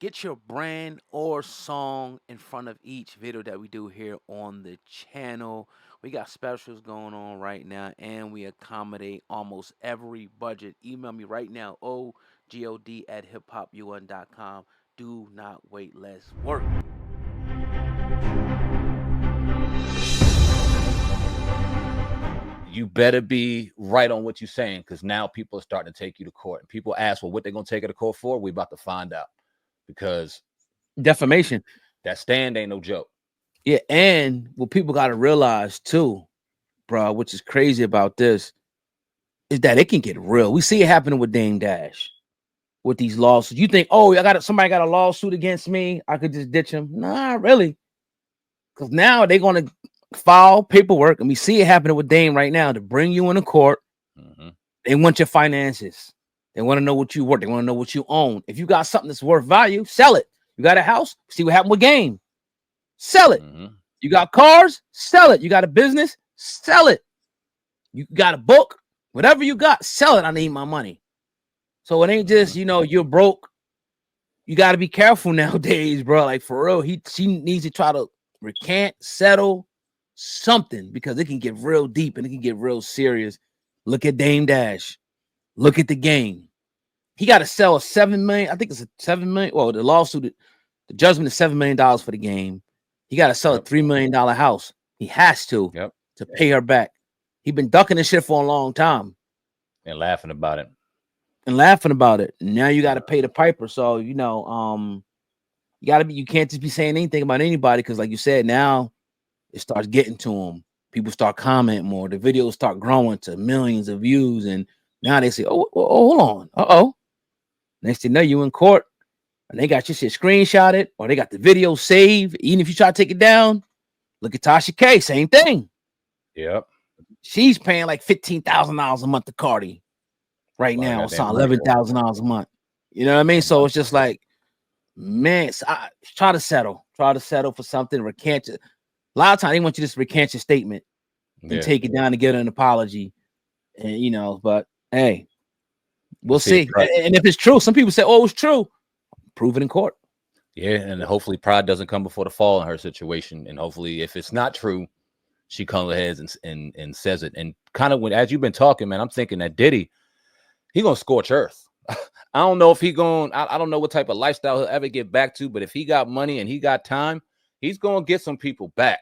Get your brand or song in front of each video that we do here on the channel. We got specials going on right now, and we accommodate almost every budget. Email me right now, ogod@hiphopun.com. Do not wait, let's work. You better be right on what you're saying, because now people are starting to take you to court. And people ask, well, what they're going to take you to court for? We're about to find out, because Defamation. that stand ain't no joke. Yeah, and what people got to realize too, bro, which is crazy about this, is that it can get real. We see it happening with Dame Dash with these lawsuits. You think, oh, somebody got a lawsuit against me, I could just ditch him. Nah, really. Because now they're gonna file paperwork, and we see it happening with Dame right now to bring you into court. They want your finances. They want to know what you work. They want to know what you own. If you got something that's worth value, sell it. You got a house, see what happened with Game. Sell it. You got cars, sell it. You got a business, sell it. You got a book, whatever you got, sell it. I need my money. So it ain't just, you're broke. You got to be careful nowadays, bro. Like, for real, she needs to try to recant, settle something, because it can get real deep and it can get real serious. Look at Dame Dash. Look at the Game. He got to sell a $7 million. I think it's a $7 million. Well, the lawsuit, the judgment is $7 million for the Game. He got to sell a $3 million house. He has to pay her back. He been ducking this shit for a long time and laughing about it. Now you got to pay the piper. So you can't just be saying anything about anybody, because, like you said, now it starts getting to them. People start commenting more. The videos start growing to millions of views, and now they say, "Oh, hold on, Next thing you know, you in court, and they got your shit screenshotted, or they got the video saved. Even if you try to take it down, look at Tasha K, same thing. Yep, she's paying like $15,000 a month to Cardi right now, or something, $11,000 a month. You know what I mean? So it's just like, man, try to settle for something. Recant it. A lot of times they want you to just recant your statement and take it down to get an apology, and but hey, we'll see. And if it's true, some people say, "Oh, it's true." Prove it in court. Yeah, and hopefully pride doesn't come before the fall in her situation. And hopefully, if it's not true, she comes ahead and says it. And kind of as you've been talking, man, I'm thinking that Diddy, he gonna scorch earth. I don't know if I don't know what type of lifestyle he'll ever get back to, but if he got money and he got time, he's gonna get some people back.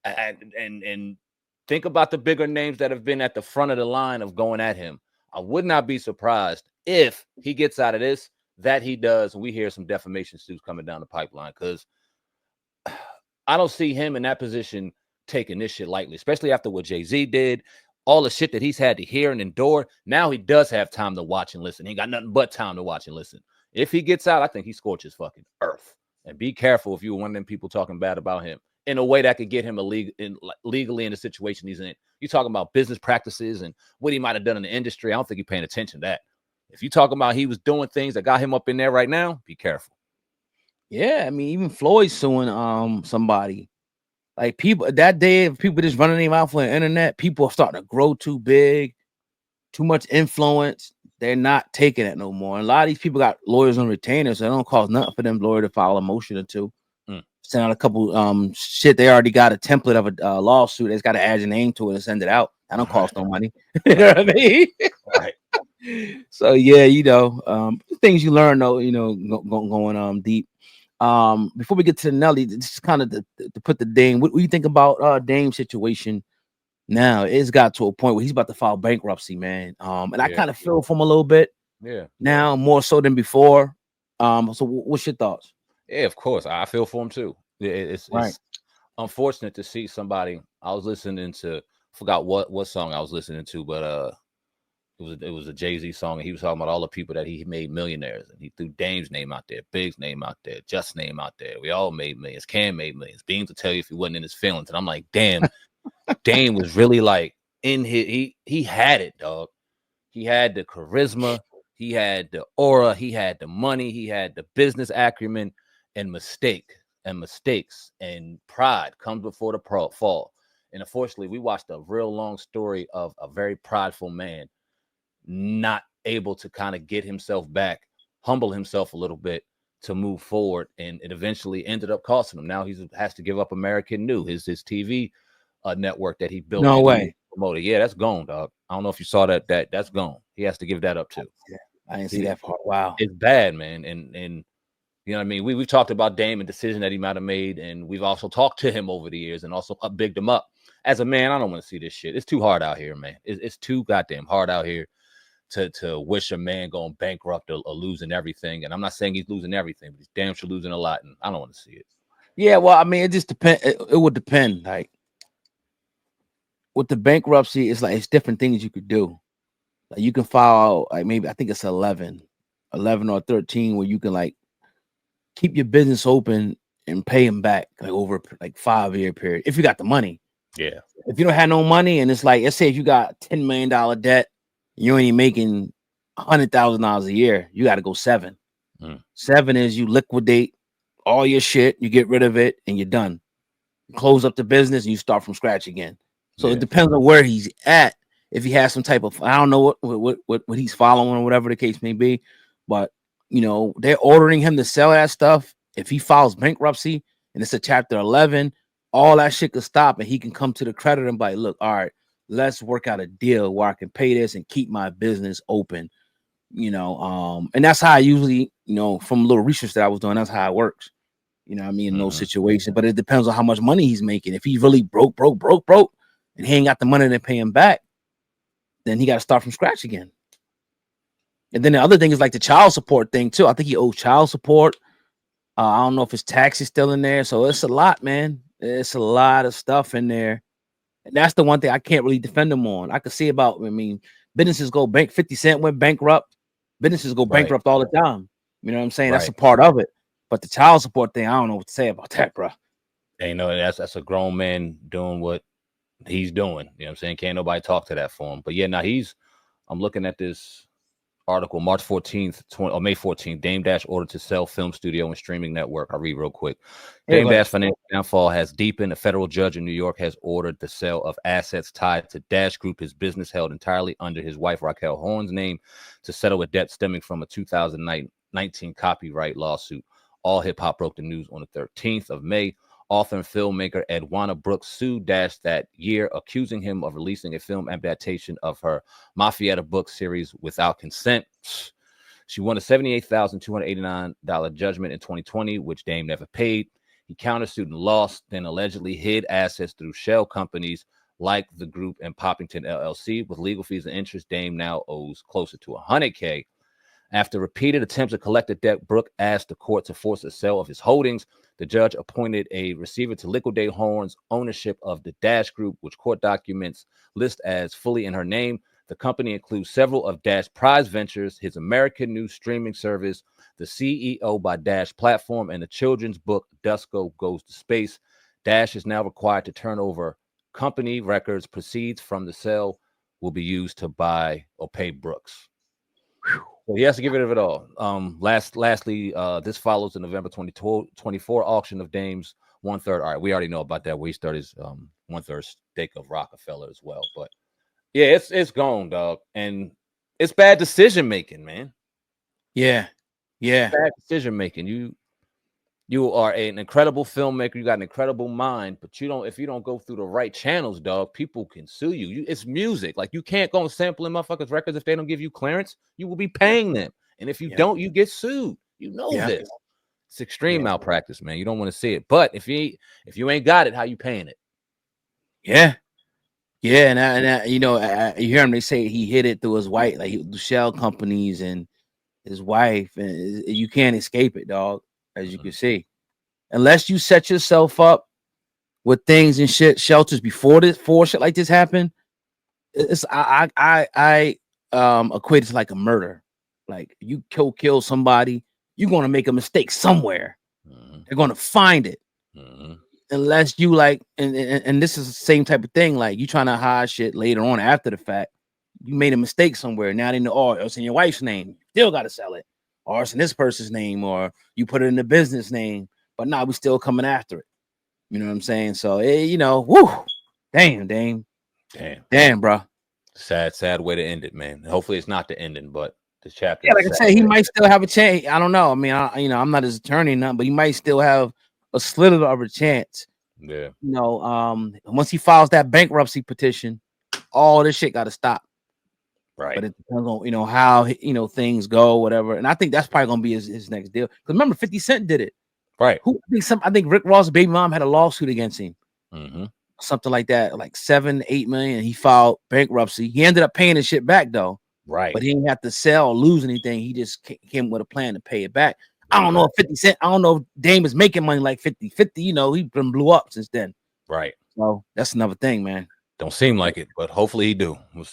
And think about the bigger names that have been at the front of the line of going at him. I would not be surprised if he gets out of this, that he does, and we hear some defamation suits coming down the pipeline, because I don't see him in that position taking this shit lightly, especially after what Jay-Z did, all the shit that he's had to hear and endure. Now he does have time to watch and listen. He ain't got nothing but time to watch and listen. If he gets out, I think he scorches fucking earth. And be careful if you're one of them people talking bad about him in a way that could get him legally in the situation he's in. You're talking about business practices and what he might have done in the industry. I don't think you're paying attention to that. If you're talking about he was doing things that got him up in there right now, be careful. Yeah, I mean, even Floyd's suing somebody. Like, people that day, if people just running their mouth on the internet, people are starting to grow too big, too much influence. They're not taking it no more. And a lot of these people got lawyers on retainers, so it don't cost nothing for them lawyer to file a motion or two. Send out a couple shit. They already got a template of a lawsuit. They just got to add your name to it and send it out. That don't cost no money. You know what I mean? Right. So yeah, things you learn though, going deep. Before we get to the Nelly, this is kind of to put the Dame. What do you think about Dame's situation now? It's got to a point where he's about to file bankruptcy, man. And I kind of feel for him a little bit. Yeah. Now more so than before. So what's your thoughts? Yeah, of course. I feel for him too. It's unfortunate to see somebody. I was listening to, forgot what song I was listening to, but it was a Jay-Z song, and he was talking about all the people that he made millionaires, and he threw Dame's name out there, Big's name out there, Just's name out there. We all made millions. Cam made millions. Beans will tell you if he wasn't in his feelings. And I'm like, damn, Dame was really like in his. He had it, dog. He had the charisma. He had the aura. He had the money. He had the business acumen. And mistakes and pride comes before the fall. And unfortunately, we watched a real long story of a very prideful man not able to kind of get himself back, humble himself a little bit to move forward, and it eventually ended up costing him. Now he has to give up American New, his TV network that he built. No and way. promoted. Yeah, that's gone, dog. I don't know if you saw that's gone. He has to give that up too. Yeah, I didn't see that part. Wow, it's bad, man. And you know what I mean? We've talked about Dame and decision that he might have made, and we've also talked to him over the years and also bigged him up. As a man, I don't want to see this shit. It's too hard out here, man. It's too goddamn hard out here to wish a man going bankrupt or losing everything. And I'm not saying he's losing everything, but he's damn sure losing a lot, and I don't want to see it. Yeah, well, I mean, it just depends. It would depend. Like with the bankruptcy, it's like it's different things you could do. Like you can file like maybe I think it's 11 or 13 where you can like keep your business open and pay them back like over like 5-year period if you got the money. Yeah. If you don't have no money and it's like let's say if you got $10 million debt, you're only making $100,000 a year, you got to go 7. 7 is you liquidate all your shit, you get rid of it, and you're done. You close up the business and you start from scratch again. So it depends on where he's at. If he has some type of, I don't know what he's following or whatever the case may be, but you know they're ordering him to sell that stuff. If he files bankruptcy and it's a Chapter 11, all that shit could stop, and he can come to the creditor and be like, "Look, all right, let's work out a deal where I can pay this and keep my business open." You know, and that's how I usually, you know, from a little research that I was doing, that's how it works. You know what I mean? In those situations, but it depends on how much money he's making. If he's really broke, and he ain't got the money to pay him back, then he got to start from scratch again. And then the other thing is like the child support thing too. I think he owes child support. I don't know if his tax is still in there. So it's a lot, man. It's a lot of stuff in there. And that's the one thing I can't really defend him on. I could see about, I mean, businesses go bank. 50 Cent went bankrupt. Businesses go bankrupt all the time. You know what I'm saying? That's a part of it. But the child support thing, I don't know what to say about that, bro. And, you know, that's a grown man doing what he's doing. You know what I'm saying? Can't nobody talk to that for him. But yeah, now I'm looking at this article, March 14th, or May 14th, Dame Dash ordered to sell film studio and streaming network. I'll read real quick. Dame Dash financial downfall has deepened. A federal judge in New York has ordered the sale of assets tied to Dash Group, his business held entirely under his wife Raquel Horn's name, to settle a debt stemming from a 2019 copyright lawsuit. All Hip Hop broke the news on the 13th of May. Author and filmmaker Edwana Brooks sued Dash that year, accusing him of releasing a film adaptation of her Mafietta book series without consent. She won a $78,289 judgment in 2020, which Dame never paid. He countersued and lost, then allegedly hid assets through shell companies like the group and Poppington LLC. With legal fees and interest, Dame now owes closer to $100K. After repeated attempts to collect the debt, Brooke asked the court to force a sale of his holdings. The judge appointed a receiver to liquidate Horn's ownership of the Dash Group, which court documents list as fully in her name. The company includes several of Dash Prize Ventures, his American News streaming service, the CEO by Dash platform, and the children's book Dusko Goes to Space. Dash is now required to turn over company records. Proceeds from the sale will be used to buy or pay Brooks. So he has to get rid of it all. Lastly, this follows the November 2024 auction of Dame's 1/3. All right, we already know about that. Where he started his 1/3 stake of Rockefeller as well. But yeah, it's gone, dog, and it's bad decision making, man. Yeah, bad decision making. You are an incredible filmmaker. You got an incredible mind, but if you don't go through the right channels, dog, people can sue you. It's music. Like you can't go and sample in motherfuckers' records if they don't give you clearance. You will be paying them, and if you don't, you get sued. You know this. It's extreme malpractice, man. You don't want to see it. But if you ain't got it, how you paying it? Yeah. And you know, you hear him. They say he hid it through his wife, like the shell companies and his wife, and you can't escape it, dog. As you can see, unless you set yourself up with things and shelters before shit like this happened, it's I equate it to like a murder. Like you kill somebody, you're gonna make a mistake somewhere. They're gonna find it. Unless you like, and this is the same type of thing. Like you trying to hide shit later on after the fact, you made a mistake somewhere. Now they know, oh, it's in your wife's name. Still got to sell it. Or it's in this person's name, or you put it in the business name, but now we still coming after it. You know what I'm saying? So, you know, whoo, damn, bro. Sad way to end it, man. Hopefully it's not the ending, but the chapter. Yeah, like I said, he might still have a chance. I don't know. I mean, I'm not his attorney, or nothing, but he might still have a slither of a chance. Yeah. Once he files that bankruptcy petition, all this shit got to stop. Right. But it depends on how things go, whatever. And I think that's probably gonna be his next deal. Because remember, 50 Cent did it. Right. I think Rick Ross' baby mom had a lawsuit against him. Mm-hmm. Something like that, like 7-8 million. He filed bankruptcy. He ended up paying his shit back though. Right. But he didn't have to sell or lose anything. He just came with a plan to pay it back. I don't know if 50 Cent, I don't know if Dame is making money like 50. 50, he been blew up since then. Right. So that's another thing, man. Don't seem like it, but hopefully he do. We'll see.